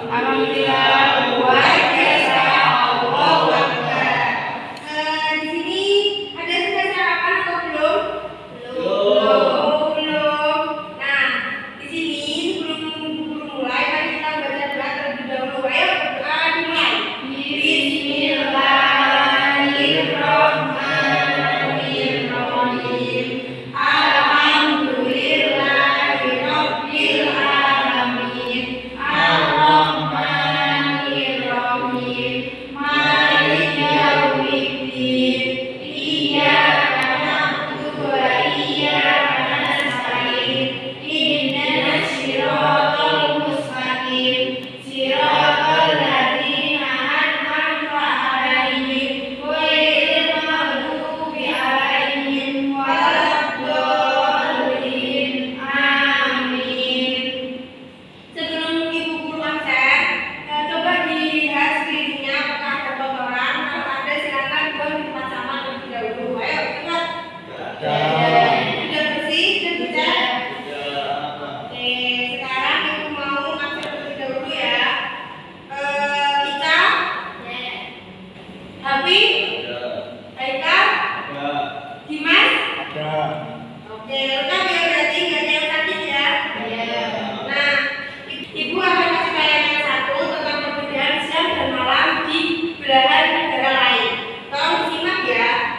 Alhamdulillah, luar biasa. Allahu Akbar. Di sini ada sudah sarapan atau belum? Belum. Nah, di sini sebelum mulai mari kita baca doa terlebih dahulu. Ayo berdoa dimulai. Bismillahirrahmanirrahim. Alhamdulillahirabbil alamin. Ar-Rahmanirrahim. Maliki yaumiddin. Iyyaka na'budu wa iyyaka nasta'in. Ihdinas siratal mustaqim. Siratal ladzina an'amta 'alaihim ghairil maghdubi 'alaihim waladdallin. Amin. Sebelum Ibu Guru absen, coba dilihat screen-nya apakah ada kotoran. Kalau ada silakan buang di tempat sampah terlebih dahulu. Ayo cepat. Sudah bersih, sudah dicat. Oke, sekarang Ibu mau absen terlebih dahulu ya. Ica, Habib, Haikal, Dimas. Oke, lengkap ya berarti nggak ada yang sakit ya. Nah, Ibu akan kasih bayangan satu tentang perbedaan siang dan malam di belahan negara lain. Tolong disimak ya.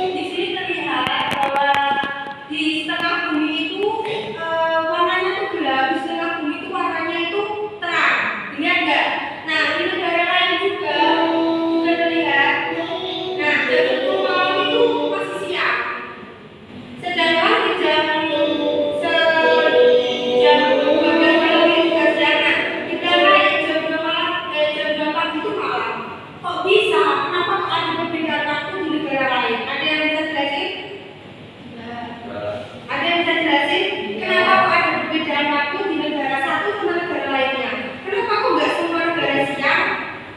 Di sini terlihat bahwa di setengah bumi itu warnanya tuh gelap, di setengah bumi itu warnanya itu terang. Lihat nggak? Nah, di negara lain juga terlihat. Nah, jam 10 malam itu masih siang. Sedangkan di jam 12 malam itu juga siang. Nah, kita naik jam 2 malam, jam 2 pagi itu malam. Kok bisa? Kenapa ada perbedaan waktu di negara lain? Ada yang bisa jelasin? Ada yang bisa jelasin? Kenapa kok ada perbedaan waktu di negara satu sama negara lainnya? Kenapa kok nggak semua negara siang,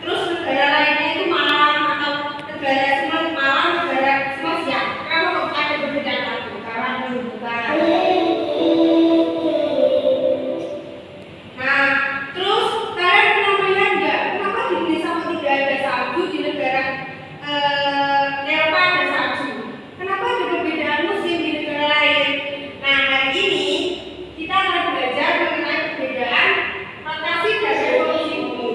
terus negara lainnya itu malam, atau negara semua malam, negara semua siang? Kenapa kok ada perbedaan waktu? Karena bukan. Nah, terus kalian pernah melihat nggak? Kenapa di Indonesia kok tidak ada salju, di negara Eropa ada salju? Kenapa ada perbedaan musim di negara lain? Nah, hari ini kita akan belajar mengenai perbedaan rotasi dan revolusi bumi.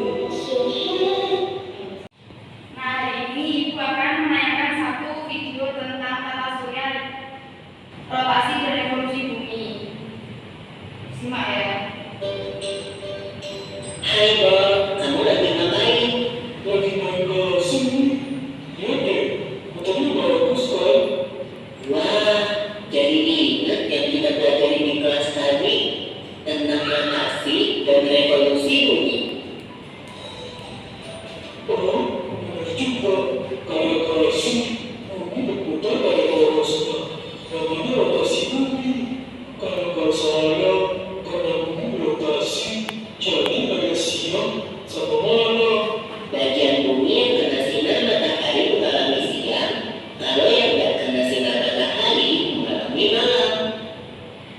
Nah, hari ini Ibu akan menayangkan satu video tentang tata surya, rotasi dan revolusi bumi. Simak ya. Hai Bob, kamu lagi ngapain? Lagi main ke sini. Lihat deh, motornya bagus kan? Wah, jadi ingat yang kita pelajari di kelas tadi tentang rotasi dan revolusi bumi. Oh, benar juga. Kalau sih, bumi berputar pada porosnya. Namanya rotasi bumi. Kalau saya, karena bumi berotasi, jadi ada siang sama malam. Bagian bumi yang kena sinar matahari mengalami siang, kalau yang nggak kena sinar matahari mengalami malam.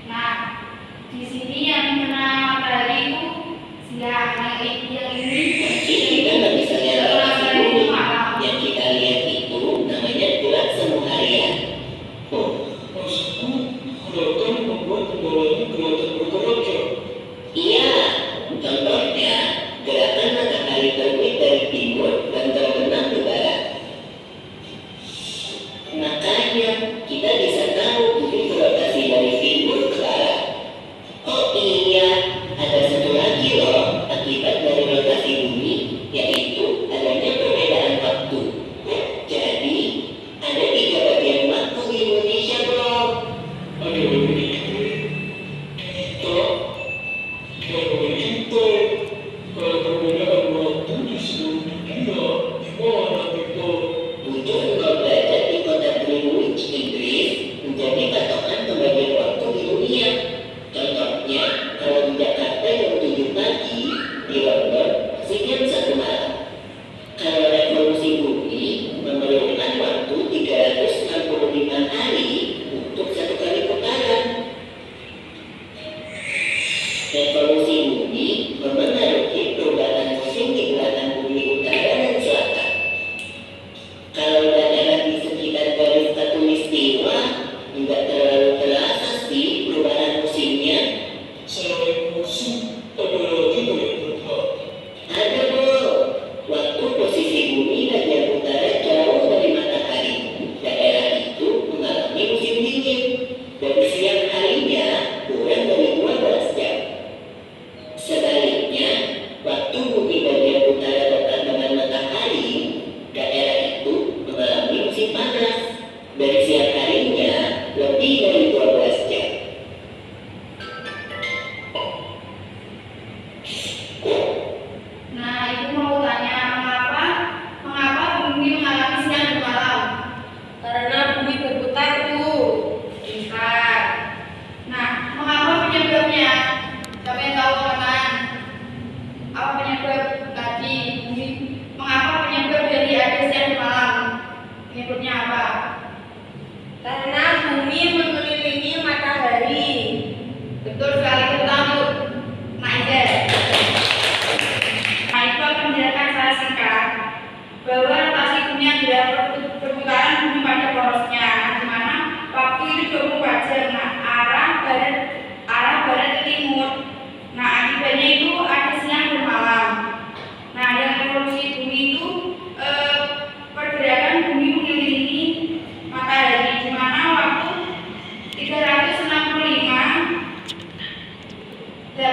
Nah, di sini yang kena matahari itu siang, yang ini Jadi kita nggak bisa lihat rotasi matahari itu bumi. malam. Yang kita lihat itu namanya gerak semu harian. Oh, maksudku, gerakan membuat kendalanya kelihatan bergerak ya? Iya, contohnya gerakan matahari terbit dari timur dan terbenam ke barat. Makanya kita bisa tahu bumi berotasi dari timur ke barat. Oh iya, ada satu lagi loh akibat dari rotasi bumi, yaitu adanya perbedaan waktu. Jadi ada 3 bagian waktu di Indonesia, bro. Ada begitu. Kita, kalau perbedaan waktu di seluruh dunia, gimana kita? Butuh engkau belajar di kota Greenwich, Inggris, menjadi patokan pembagian waktu di dunia. Contohnya, kalau di Jakarta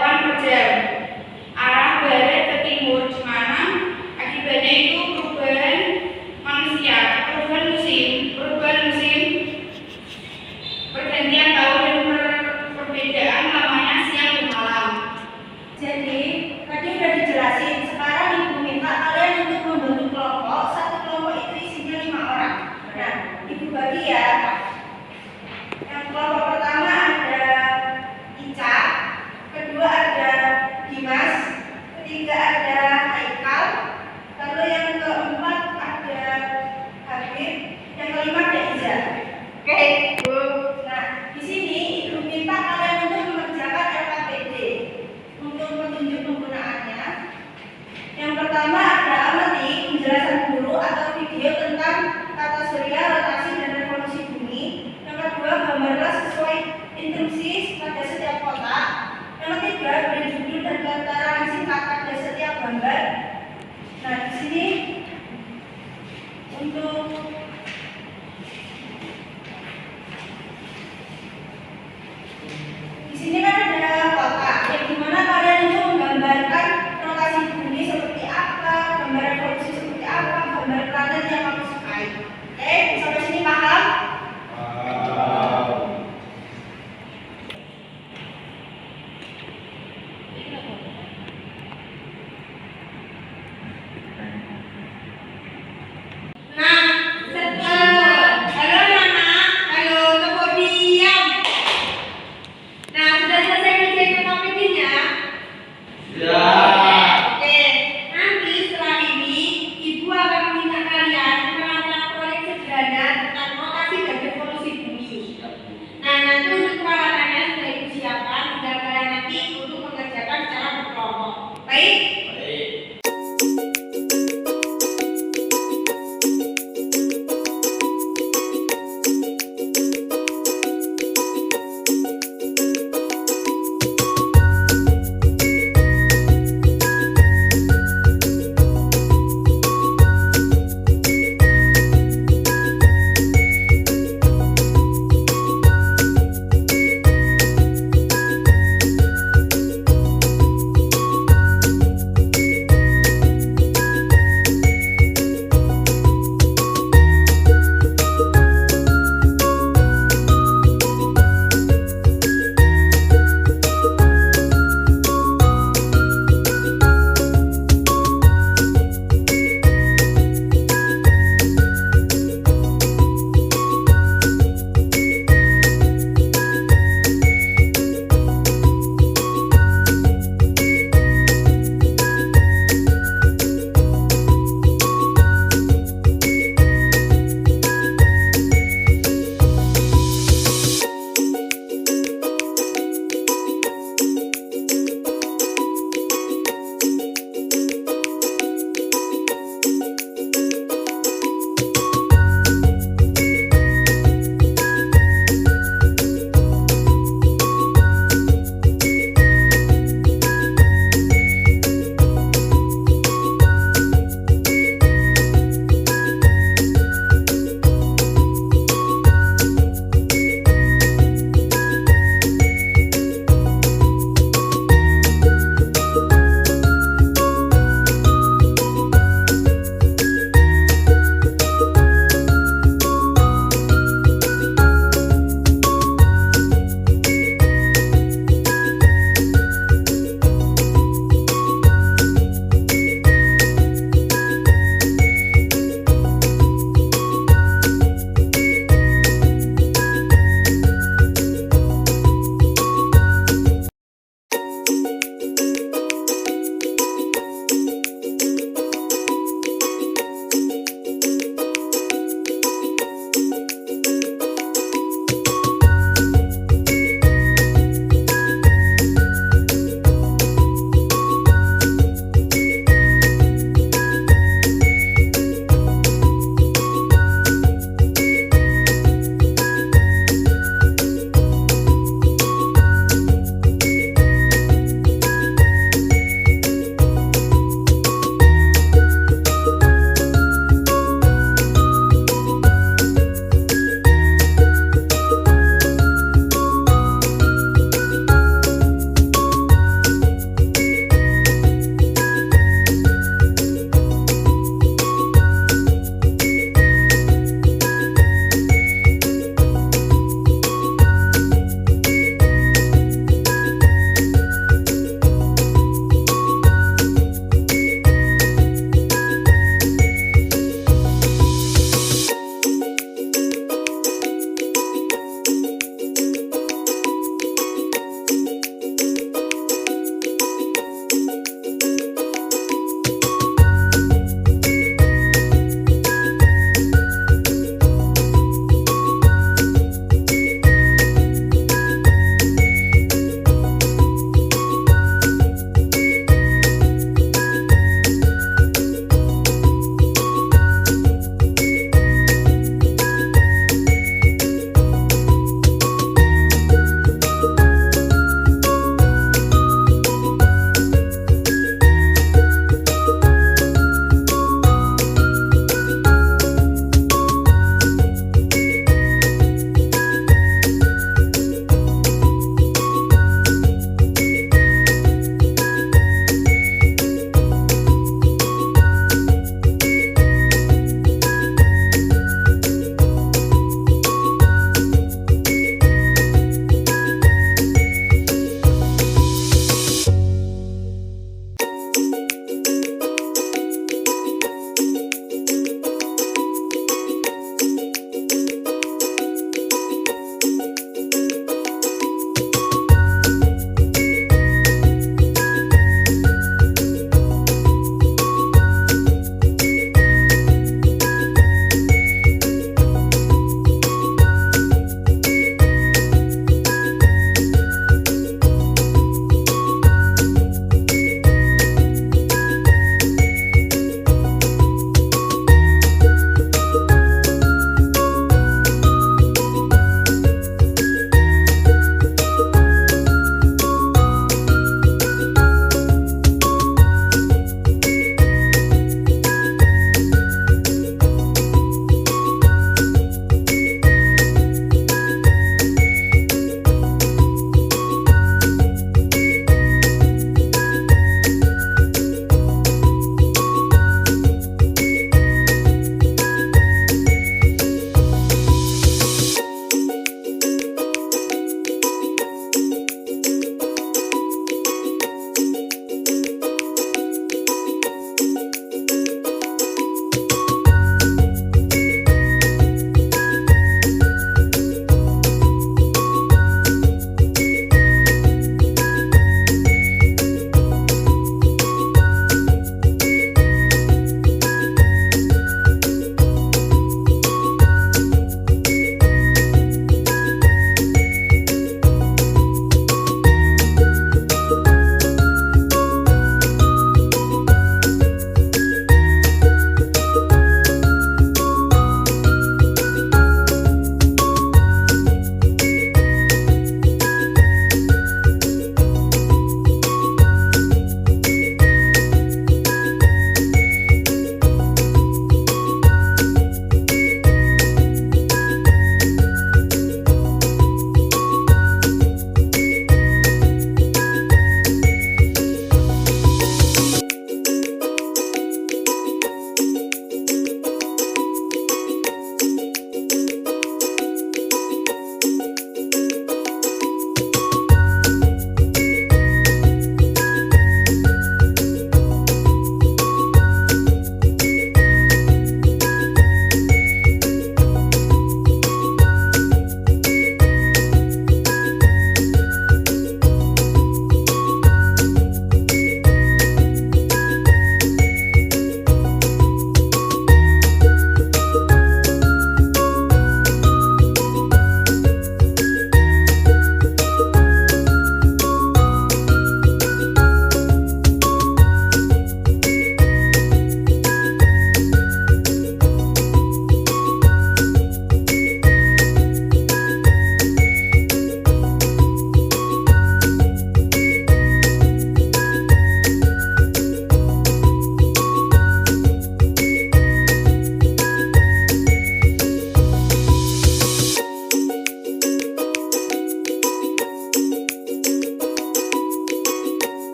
delapan per jam. Arah barat ke timur, di mana akibatnya itu perubahan manusia, perubahan musim, pergantian tahun dan perbedaan lamanya siang dan malam. Jadi tadi udah dijelasin. Sekarang ibu minta kalian untuk membentuk kelompok. Satu kelompok itu isinya 5 orang. Nah, ibu bagi ya. Yang kelompok pertama ada Ica, kedua ada Dimas, ketiga ada Haikal, lalu yang keempat ada Habib, yang kelima ada Iza. Oke, Bu. Nah, di sini ibu minta kalian untuk mengerjakan LKPD untuk petunjuk penggunaannya. Yang pertama ada amati penjelasan guru atau video tentang tata surya, rotasi dan revolusi bumi. Yang kedua, gambarlah sesuai instruksi pada setiap kotak. Yang ketiga, beri judul dan keterangan singkat pada setiap gambar. Nah, di sini untuk di sini kan ada kotak, yang dimana kalian itu menggambarkan rotasi bumi seperti apa, gambar revolusi seperti apa, gambar planet yang kamu sukai. Oke, sampai sini paham? Nah, halo Nana, halo tepuk diam. Nah, sudah selesai ngerjain LKPD-nya? Oke, nanti setelah ini ibu akan meminta kalian melakukan proyek sederhana tentang rotasi dan revolusi bumi. Nah, nanti untuk peralatannya sudah ibu siapkan, tinggal kalian nanti untuk mengerjakan secara berkelompok. Baik?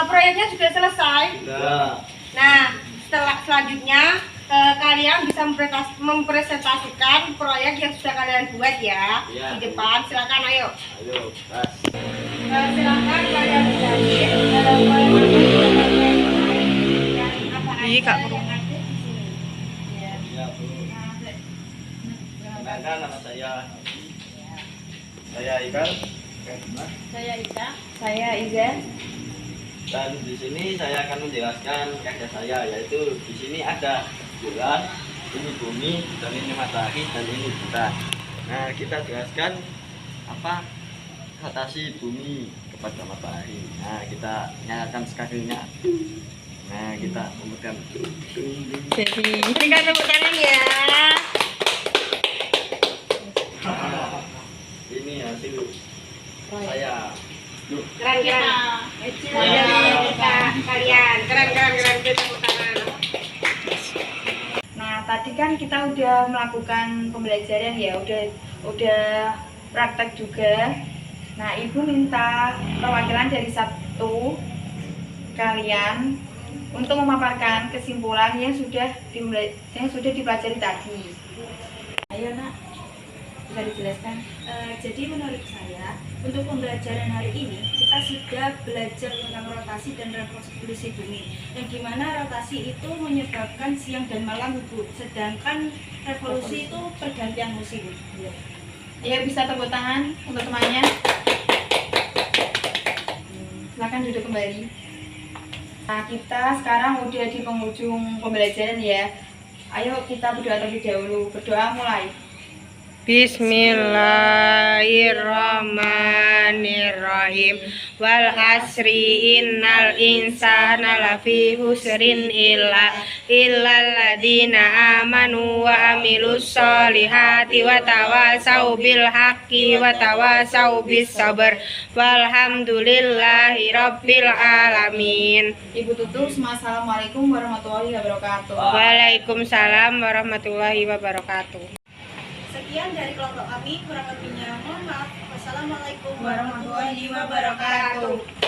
Proyeknya sudah selesai. Sudah. Nah, selanjutnya kalian bisa mempresentasikan proyek yang sudah kalian buat ya, Iya. di depan. Silakan, ayo. Ayo, gas. Silakan kalian berani. Iya, Kak Bro. Yang ada di sini. Ya. Iya, Bu. Kenalkan nama saya. Saya Ikal. Saya Ika. Saya Iza. Dan di sini saya akan menjelaskan karya saya, yaitu di sini ada bulan, ini bumi, dan ini matahari, dan ini bulan. Nah, kita jelaskan apa rotasi bumi kepada matahari. Nah, kita nyalakan sekalinya. Nah, kita memegang. Jadi Berikan tepuk tangan ya. Ini hasil saya. Yuk. Keren. Kalian keren. Tepuk tangan. nah tadi kan kita udah melakukan pembelajaran ya, udah praktek juga. Nah, Ibu minta perwakilan dari satu kalian untuk memaparkan kesimpulan yang sudah dipelajari tadi. Ayo Nak, bisa dijelaskan? Jadi menurut saya, untuk pembelajaran hari ini kita sudah belajar tentang rotasi dan revolusi bumi, yang dimana rotasi itu menyebabkan siang dan malam Bu, sedangkan revolusi itu pergantian musim. Ya, bisa tepuk tangan untuk temannya. Silakan duduk kembali. Nah, kita sekarang udah di penghujung pembelajaran ya. Ayo kita berdoa terlebih dahulu. Berdoa mulai. Bismillahirrahmanirrahim. Wal asri innal insana lafi husrin illal ladina amanu wa amilus solihati wa tawasau bil haqqi wa tawasau bis sabr. Walhamdulillahi rabbil alamin. Ibu Tutus, assalamualaikum warahmatullahi wabarakatuh. Waalaikumsalam warahmatullahi wabarakatuh. Sekian dari kelompok kami, kurang lebihnya mohon maaf. Wassalamualaikum Warahmatullahi wabarakatuh.